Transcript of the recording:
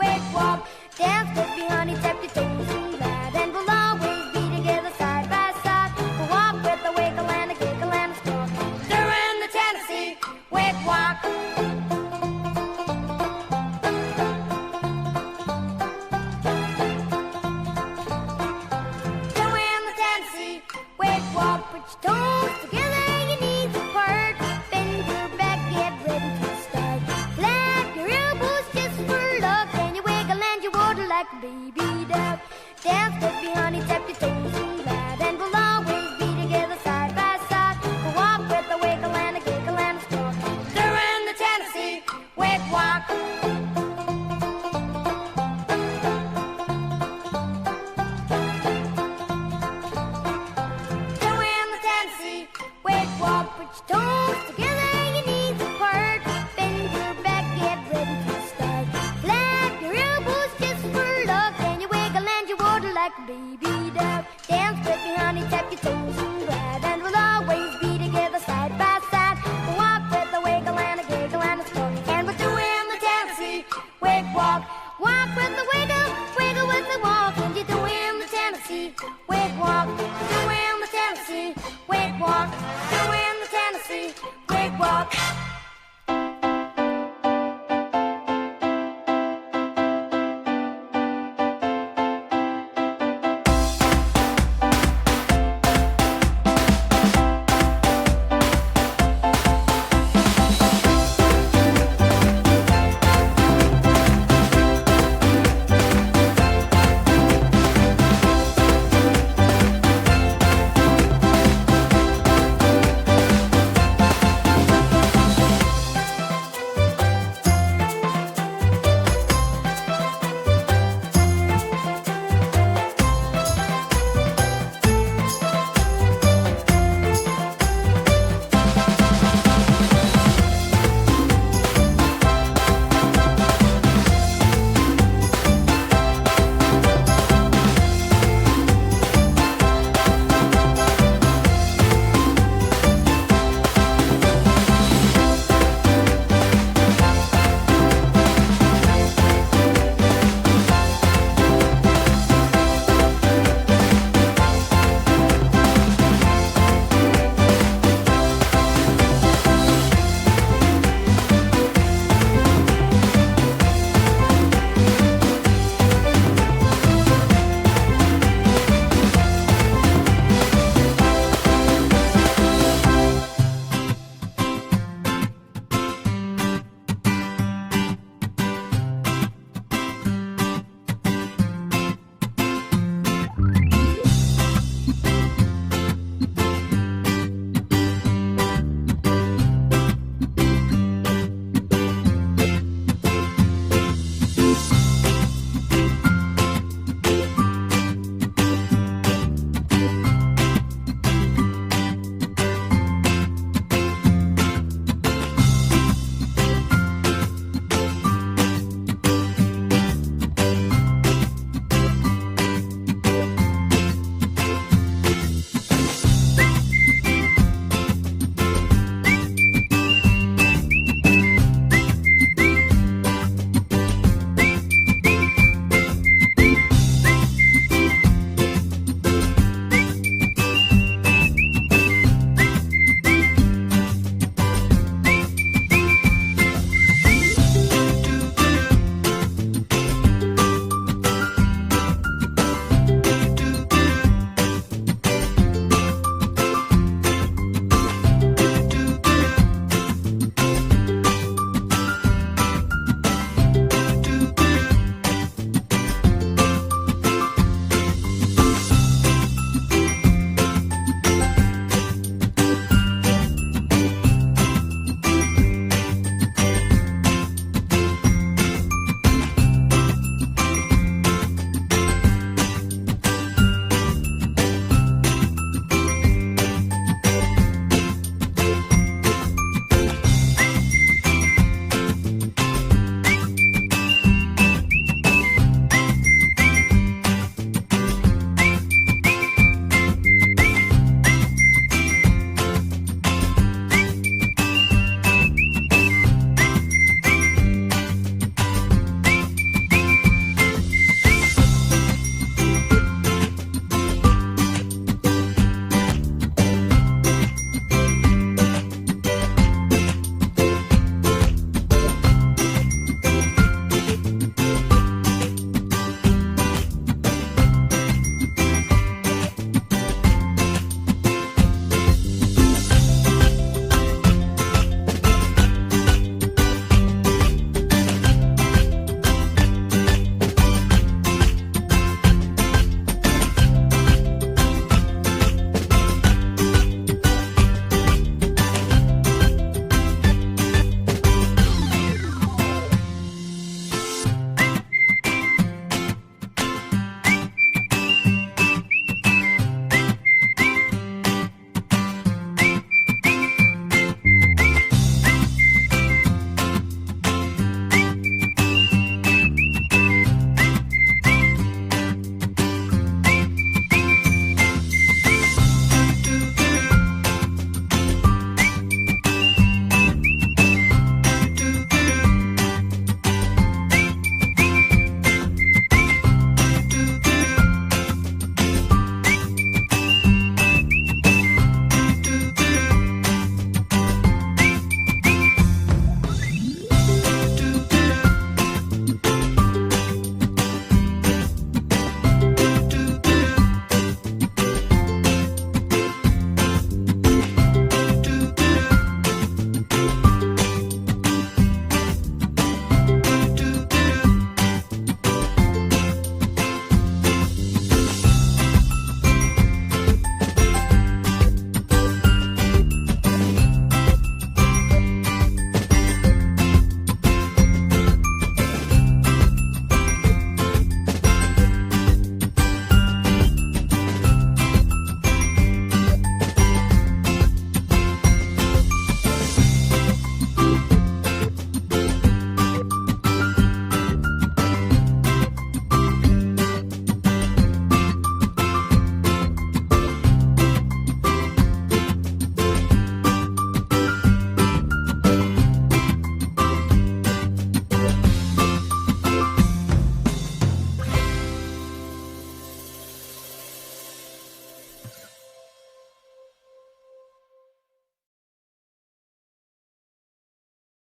wake, walk. Dance with me, honey, tap your toes and glide. And we'll always be together side by side. We'll walk with a wiggle and a giggle and a stalk. Doing the Tennessee wake, walk. Doing the Tennessee wake, walk. Put your toes together, your knees apart. Bend your back, get ready to start. Flap your elbows just for luck. And you wiggle and you waddle like a baby duck. Dance with me, honey, tap your toes and glide. And we'll always be together side by side. We'll walk with a wiggle and a giggle and a stalk. Doing the Tennessee wake, walk. Doing the Tennessee wake, walk. Put your toes together, your knees apart. Bend your back, get ready to start. Flap your elbows just for luck. And you wiggle and you waddle like a baby duck. Dance with me, honey, tap your toes and glide. And we'll always be together side by side. We'll walk with a wiggle and a giggle and a stalk. And we're doing the Tennessee wake, walk. Walk with the wiggle, wiggle with the walk. And you're doing the Tennessee wake, walk. Doing the Tennessee wake, walk. Doing the Tennessee wake, walk.